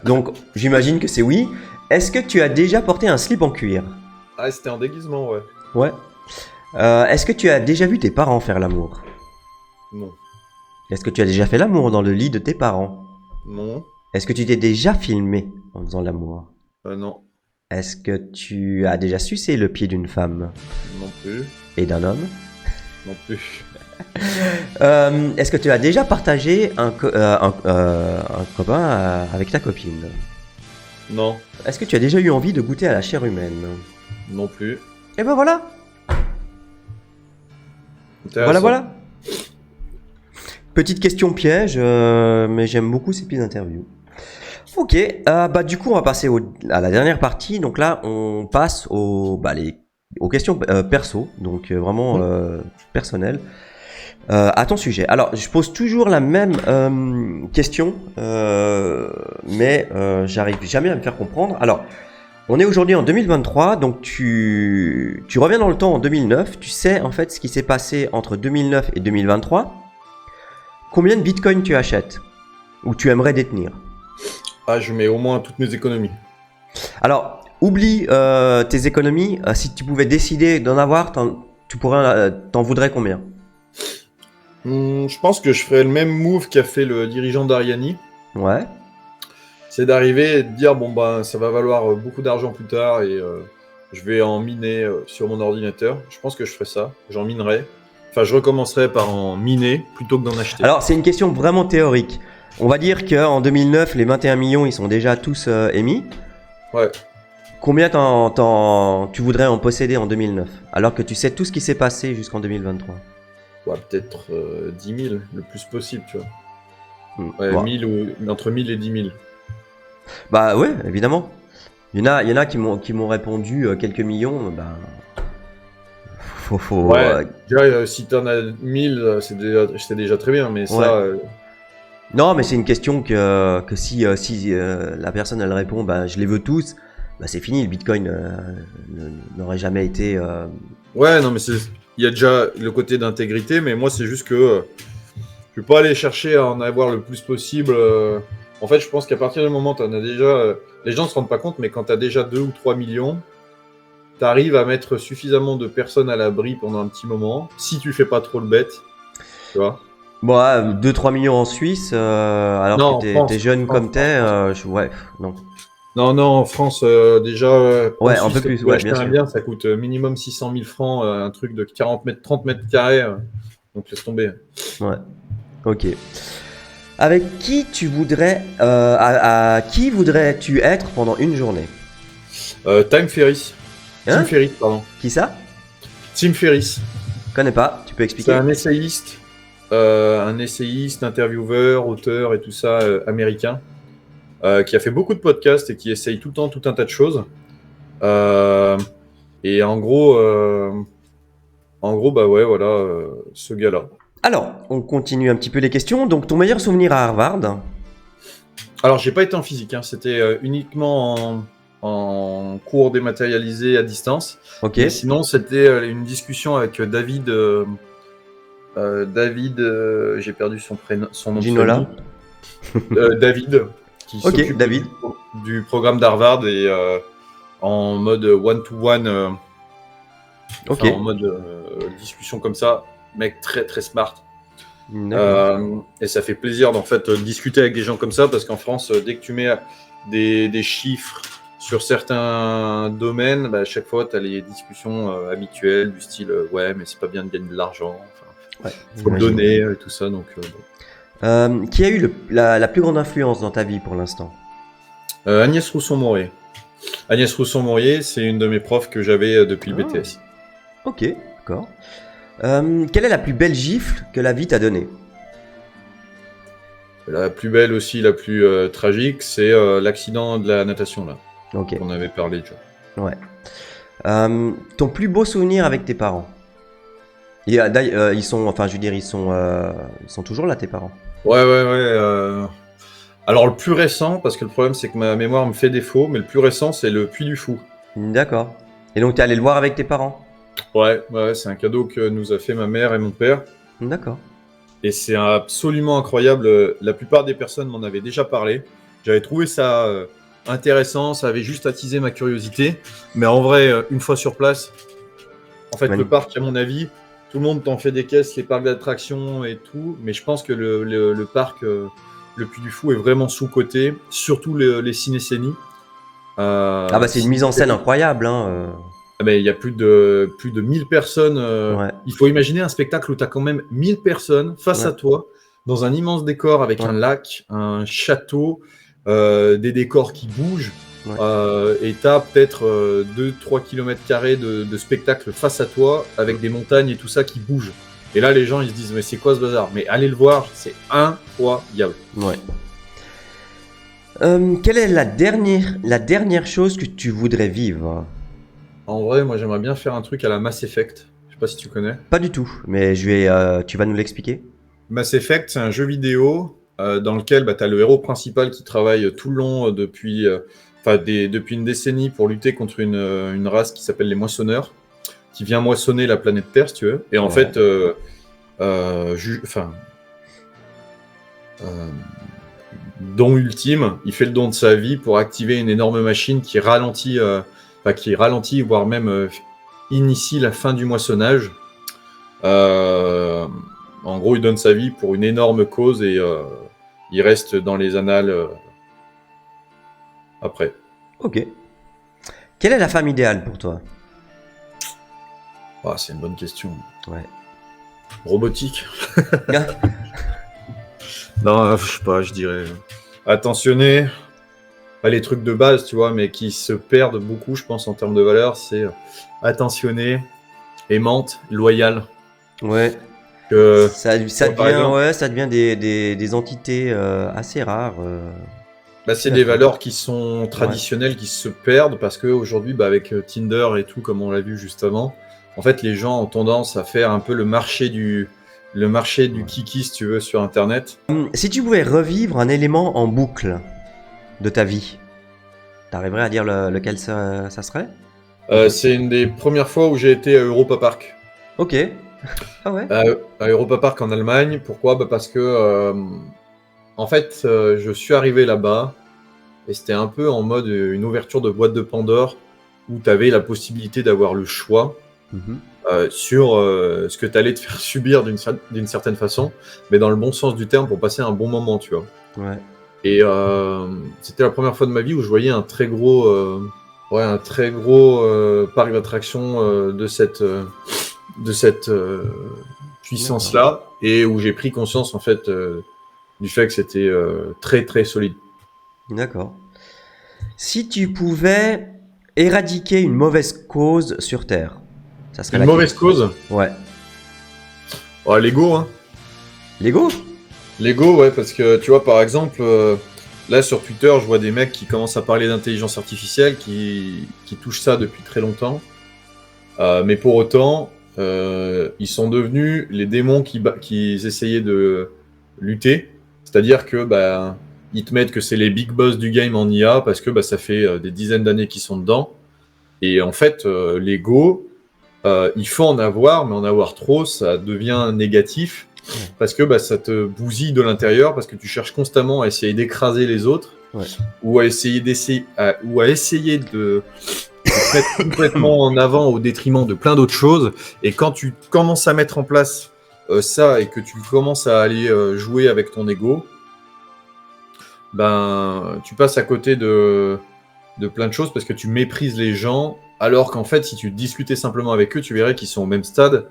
D: Donc, j'imagine que c'est oui. Est-ce que tu as déjà porté un slip en cuir?
C: Ah, c'était en déguisement, ouais.
D: Ouais. Est-ce que tu as déjà vu tes parents faire l'amour?
C: Non.
D: Est-ce que tu as déjà fait l'amour dans le lit de tes parents?
C: Non.
D: Est-ce que tu t'es déjà filmé en faisant l'amour?
C: Non.
D: Est-ce que tu as déjà sucé le pied d'une femme
C: Non plus.
D: et d'un homme?
C: Non plus.
D: Est-ce que tu as déjà partagé un copain avec ta copine?
C: Non.
D: Est-ce que tu as déjà eu envie de goûter à la chair humaine?
C: Non plus.
D: Et ben voilà.
C: Intéressant.
D: Voilà. Petite question piège, mais j'aime beaucoup ces petites interviews. Ok, bah du coup on va passer à la dernière partie. Donc là on passe aux questions perso, donc vraiment personnelles. À ton sujet. Alors je pose toujours la même question, mais j'arrive jamais à me faire comprendre. Alors on est aujourd'hui en 2023, donc tu reviens dans le temps en 2009. Tu sais en fait ce qui s'est passé entre 2009 et 2023. Combien de bitcoins tu achètes ou tu aimerais détenir?
C: Ah, je mets au moins toutes mes économies.
D: Alors, oublie tes économies. Si tu pouvais décider d'en avoir, t'en voudrais combien?
C: Je pense que je ferais le même move qu'a fait le dirigeant d'Ariani.
D: Ouais.
C: C'est d'arriver et de dire, bon ben, ça va valoir beaucoup d'argent plus tard et je vais en miner sur mon ordinateur. Je pense que je ferais ça. J'en minerais. Enfin, je recommencerais par en miner plutôt que d'en acheter.
D: Alors, c'est une question vraiment théorique. On va dire qu'en 2009, les 21 millions, ils sont déjà tous émis.
C: Ouais.
D: Combien tu voudrais en posséder en 2009? Alors que tu sais tout ce qui s'est passé jusqu'en 2023.
C: Ouais, peut-être 10 000, le plus possible, tu vois. Ouais,
D: Bon.
C: 1000 entre 1000 et 10 000.
D: Bah ouais, évidemment. Il y en a qui m'ont répondu quelques millions. Bah, faut
C: Ouais, je dirais, si t'en as 1000, c'est déjà très bien, mais ça...
D: Non, mais c'est une question que si la personne elle répond, bah je les veux tous, bah c'est fini, le Bitcoin n'aurait jamais été.
C: Ouais, non, mais il y a déjà le côté d'intégrité, mais moi, c'est juste que je vais pas aller chercher à en avoir le plus possible. En fait, je pense qu'à partir du moment où tu en as déjà... les gens ne se rendent pas compte, mais quand tu as déjà 2 ou 3 millions, tu arrives à mettre suffisamment de personnes à l'abri pendant un petit moment, si tu fais pas trop le bête, tu vois.
D: Bon, 2-3 millions en Suisse, alors
C: Non,
D: que t'es jeune
C: France,
D: comme t'es, ouais, non.
C: Non, en France, déjà,
D: Ouais,
C: en
D: un peu
C: Suisse,
D: plus,
C: pour
D: ouais,
C: acheter
D: bien
C: un
D: sûr.
C: bien, ça coûte minimum 600 000 francs, un truc de 30 mètres carrés, donc laisse tomber.
D: Ouais, ok. Avec qui tu voudrais, à qui voudrais-tu être pendant une journée?
C: Tim Ferriss.
D: Hein?
C: Tim Ferriss, pardon.
D: Qui ça?
C: Tim Ferriss.
D: Connais pas, tu peux
C: C'est
D: expliquer?
C: un essayiste, intervieweur, auteur et tout ça, américain, qui a fait beaucoup de podcasts et qui essaye tout le temps tout un tas de choses. Et en gros, bah ouais, voilà, ce gars-là.
D: Alors, on continue un petit peu les questions. Donc, ton meilleur souvenir à Harvard?
C: Alors, j'ai pas été en physique, hein. C'était uniquement en cours dématérialisé à distance.
D: Ok.
C: Et sinon, c'était une discussion avec David. J'ai perdu son prénom, son nom de
D: Ginola.
C: famille. David, qui
D: Ok,
C: s'occupe
D: David.
C: du programme d'Harvard et en mode one-to-one,
D: Ok.
C: en mode discussion comme ça. Mec très très smart.
D: D'accord.
C: Et ça fait plaisir d'en fait discuter avec des gens comme ça parce qu'en France, dès que tu mets des chiffres sur certains domaines, bah, à chaque fois, tu as les discussions habituelles du style ouais, mais c'est pas bien de gagner de l'argent,
D: Ouais,
C: faut le
D: j'imagine.
C: donner, tout ça. Donc, bon.
D: Qui a eu la plus grande influence dans ta vie pour l'instant?
C: Agnès Rousson-Mourier. Agnès Rousson-Mourier, c'est une de mes profs que j'avais depuis le
D: Ah.
C: BTS.
D: Ok, d'accord. Quelle est la plus belle gifle que la vie t'a donnée?
C: La plus belle aussi, la plus tragique, c'est l'accident de la natation là,
D: Ok,
C: qu'on avait parlé déjà.
D: ouais. Ton plus beau souvenir avec tes parents? Ils sont, enfin, je veux dire, ils sont toujours là, tes parents?
C: Ouais. Alors le plus récent, parce que le problème c'est que ma mémoire me fait défaut, mais le plus récent c'est le Puy du Fou.
D: D'accord. Et donc, t'es allé le voir avec tes parents?
C: Ouais, c'est un cadeau que nous a fait ma mère et mon père.
D: D'accord.
C: Et c'est absolument incroyable. La plupart des personnes m'en avaient déjà parlé. J'avais trouvé ça intéressant, ça avait juste attisé ma curiosité. Mais en vrai, une fois sur place, en fait, le parc, à mon avis, tout le monde t'en fait des caisses, les parcs d'attractions et tout. Mais je pense que le parc, le Puy du Fou, est vraiment sous-coté, surtout les ciné-scénies.
D: Ah bah c'est une mise en scène incroyable, hein.
C: Mais il y a plus de 1000 personnes.
D: Ouais.
C: Il faut imaginer un spectacle où tu as quand même 1000 personnes face à
D: Ouais.
C: toi, dans un immense décor avec
D: Ouais.
C: un lac, un château, des décors qui bougent.
D: Ouais.
C: Et tu as peut-être 2-3 km de spectacle face à toi, avec des montagnes et tout ça qui bougent. Et là, les gens, ils se disent, mais c'est quoi ce bazar? Mais allez le voir, c'est incroyable.
D: Ouais. Quelle est la dernière chose que tu voudrais vivre?
C: En vrai, moi, j'aimerais bien faire un truc à la Mass Effect. Je sais pas si tu connais.
D: Pas du tout, mais tu vas nous l'expliquer?
C: Mass Effect, c'est un jeu vidéo dans lequel tu as le héros principal qui travaille tout le long depuis une décennie pour lutter contre une race qui s'appelle les moissonneurs, qui vient moissonner la planète Terre, si tu veux. Et en
D: Ouais.
C: fait, don ultime, il fait le don de sa vie pour activer une énorme machine qui ralentit, voire même initie la fin du moissonnage. En gros, il donne sa vie pour une énorme cause et il reste dans les annales après.
D: Ok. Quelle est la femme idéale pour toi?
C: Ah, c'est une bonne question.
D: Ouais.
C: Robotique? Non, je sais pas, je dirais attentionné. Pas les trucs de base, tu vois, mais qui se perdent beaucoup, je pense, en termes de valeur. C'est attentionné, aimante, loyale.
D: Ouais.
C: Que,
D: Ça
C: par exemple,
D: devient des entités assez rares.
C: c'est des valeurs qui sont traditionnelles, qui se perdent parce qu'aujourd'hui, avec Tinder et tout, comme on l'a vu juste avant, en fait, les gens ont tendance à faire un peu le marché du kiki, si tu veux, sur Internet.
D: Si tu pouvais revivre un élément en boucle de ta vie, t'arriverais à dire lequel ça serait?
C: C'est une des premières fois où j'ai été à Europa Park.
D: Ok. Ah ouais.
C: À Europa Park en Allemagne. Pourquoi? Parce que, en fait, je suis arrivé là-bas et c'était un peu en mode une ouverture de boîte de Pandore où tu avais la possibilité d'avoir le choix sur ce que tu allais te faire subir d'une certaine façon, mais dans le bon sens du terme pour passer un bon moment, tu vois.
D: Ouais.
C: Et c'était la première fois de ma vie où je voyais un très gros parc d'attractions de cette puissance-là, et où j'ai pris conscience en fait du fait que c'était très très solide.
D: D'accord. Si tu pouvais éradiquer une mauvaise cause sur Terre, ça serait
C: Une
D: laquelle?
C: mauvaise cause?
D: Ouais.
C: Oh, l'ego, hein.
D: L'ego?
C: L'ego, ouais, parce que tu vois, par exemple, là sur Twitter, je vois des mecs qui commencent à parler d'intelligence artificielle, qui touchent ça depuis très longtemps. Mais pour autant, ils sont devenus les démons qu'ils essayaient de lutter. C'est-à-dire que ils te mettent que c'est les big boss du game en IA parce que ça fait des dizaines d'années qu'ils sont dedans. Et en fait, l'ego, il faut en avoir, mais en avoir trop, ça devient négatif parce que ça te bousille de l'intérieur, parce que tu cherches constamment à essayer d'écraser les autres ou à essayer de te mettre complètement en avant au détriment de plein d'autres choses. Et quand tu commences à mettre en place ça et que tu commences à aller jouer avec ton ego, tu passes à côté de plein de choses parce que tu méprises les gens, alors qu'en fait, si tu discutais simplement avec eux, tu verrais qu'ils sont au même stade.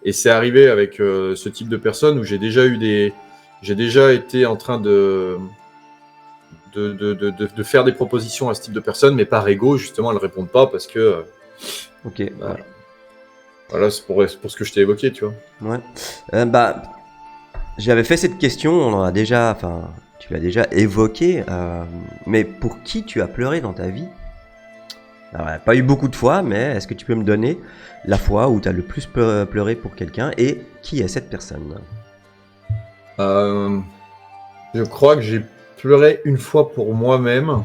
C: Et c'est arrivé avec ce type de personnes où j'ai déjà été en train de faire des propositions à ce type de personnes, mais par ego, justement, elles ne répondent pas parce que... Voilà, c'est pour ce que je t'ai évoqué, tu vois.
D: Ouais. J'avais fait cette question, on en a déjà... Enfin, tu l'as déjà évoqué, mais pour qui tu as pleuré dans ta vie? Alors, pas eu beaucoup de fois, mais est-ce que tu peux me donner la fois où tu as le plus pleuré pour quelqu'un et qui est cette personne?
C: Je crois que j'ai pleuré une fois pour moi-même.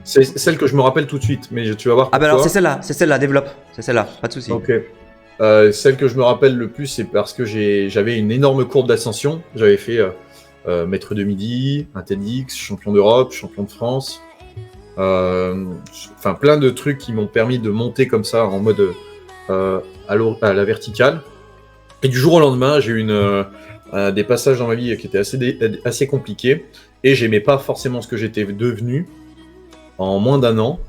C: C'est celle que je me rappelle tout de suite, mais tu vas voir pourquoi.
D: Alors c'est celle-là, développe. C'est celle-là, pas de souci.
C: Ok. Celle que je me rappelle le plus, c'est parce que j'avais une énorme courbe d'ascension. J'avais fait maître de midi, un TEDx, champion d'Europe, champion de France. Plein de trucs qui m'ont permis de monter comme ça en mode à la verticale. Et du jour au lendemain, j'ai eu des passages dans ma vie qui étaient assez compliqués et j'aimais pas forcément ce que j'étais devenu en moins d'un an.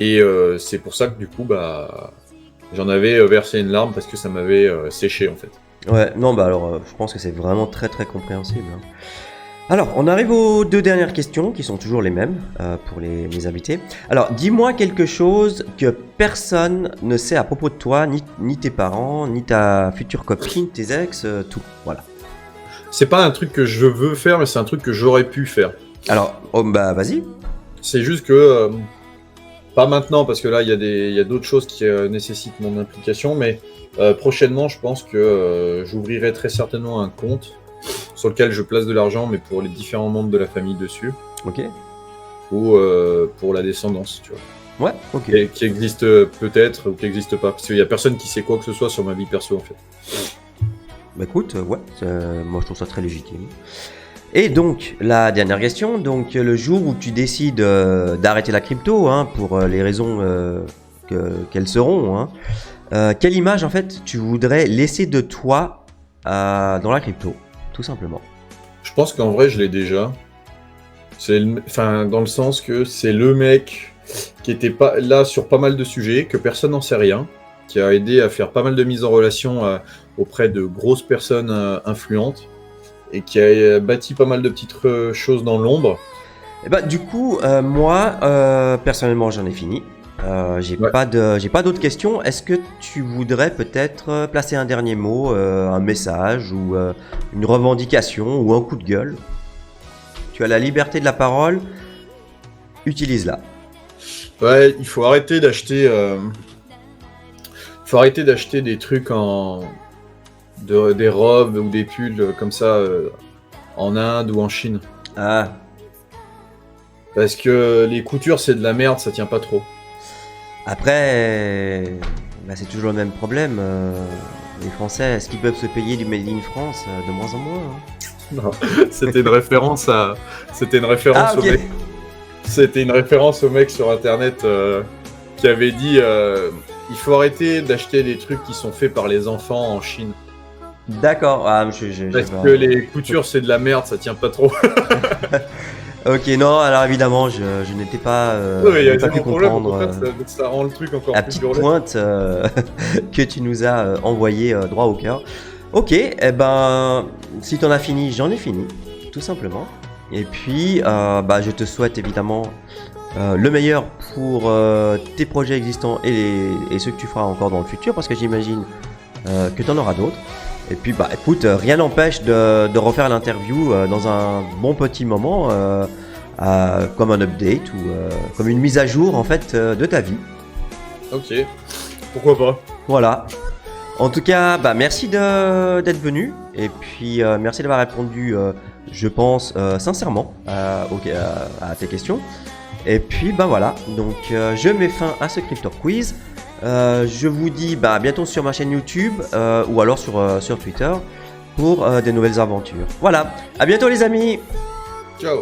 C: Et c'est pour ça que du coup, j'en avais versé une larme parce que ça m'avait séché en fait.
D: Ouais, non, alors je pense que c'est vraiment très très compréhensible. Alors, on arrive aux deux dernières questions qui sont toujours les mêmes pour mes invités. Alors, dis-moi quelque chose que personne ne sait à propos de toi, ni tes parents, ni ta future copine, tes ex, tout. Voilà.
C: C'est pas un truc que je veux faire, mais c'est un truc que j'aurais pu faire.
D: Alors, vas-y.
C: C'est juste que, pas maintenant, parce que là, il y a d'autres choses qui nécessitent mon implication, mais prochainement, je pense que j'ouvrirai très certainement un compte sur lequel je place de l'argent, mais pour les différents membres de la famille dessus.
D: Ok.
C: Ou pour la descendance, tu vois.
D: Ouais, ok.
C: Et qui existe peut-être ou qui existe pas. Parce qu'il y a personne qui sait quoi que ce soit sur ma vie perso, en fait.
D: Écoute, moi je trouve ça très légitime. Et donc, la dernière question, donc le jour où tu décides d'arrêter la crypto, pour les raisons qu'elles seront, quelle image en fait tu voudrais laisser de toi dans la crypto, tout simplement?
C: Je pense qu'en vrai, je l'ai déjà. Dans le sens que c'est le mec qui était pas là sur pas mal de sujets, que personne n'en sait rien, qui a aidé à faire pas mal de mises en relation auprès de grosses personnes influentes, et qui a bâti pas mal de petites choses dans l'ombre.
D: Du coup, moi, personnellement, j'en ai fini. J'ai pas d'autres questions. Est-ce que tu voudrais peut-être placer un dernier mot, un message ou une revendication ou un coup de gueule? Tu as la liberté de la parole, utilise-la.
C: Ouais, il faut arrêter d'acheter des trucs des robes ou des pulls comme ça en Inde ou en Chine.
D: Ah.
C: Parce que les coutures, c'est de la merde, ça tient pas trop.
D: Après, c'est toujours le même problème. Les Français, est-ce qu'ils peuvent se payer du Made in France de moins en moins?
C: Non, c'était une référence au mec. C'était une référence au mec sur internet qui avait dit il faut arrêter d'acheter des trucs qui sont faits par les enfants en Chine.
D: D'accord.
C: Parce que les coutures, c'est de la merde, ça tient pas trop.
D: Ok, non, alors évidemment, je n'étais pas, pas pu comprendre
C: ça rend le truc encore
D: la
C: plus
D: petite
C: burlesque.
D: pointe que tu nous as envoyé droit au cœur. Ok, si t'en as fini, j'en ai fini, tout simplement. Et puis, je te souhaite évidemment le meilleur pour tes projets existants et ceux que tu feras encore dans le futur, parce que j'imagine que tu en auras d'autres. Et puis, écoute, rien n'empêche de refaire l'interview dans un bon petit moment, comme un update ou comme une mise à jour en fait de ta vie.
C: Ok, pourquoi pas.
D: Voilà. En tout cas, merci d'être venu et puis merci d'avoir répondu je pense sincèrement à tes questions. Et puis bah voilà, donc je mets fin à ce Crypto Quiz. Je vous dis bah, à bientôt sur ma chaîne YouTube ou alors sur Twitter pour des nouvelles aventures. Voilà, à bientôt les amis.
C: Ciao.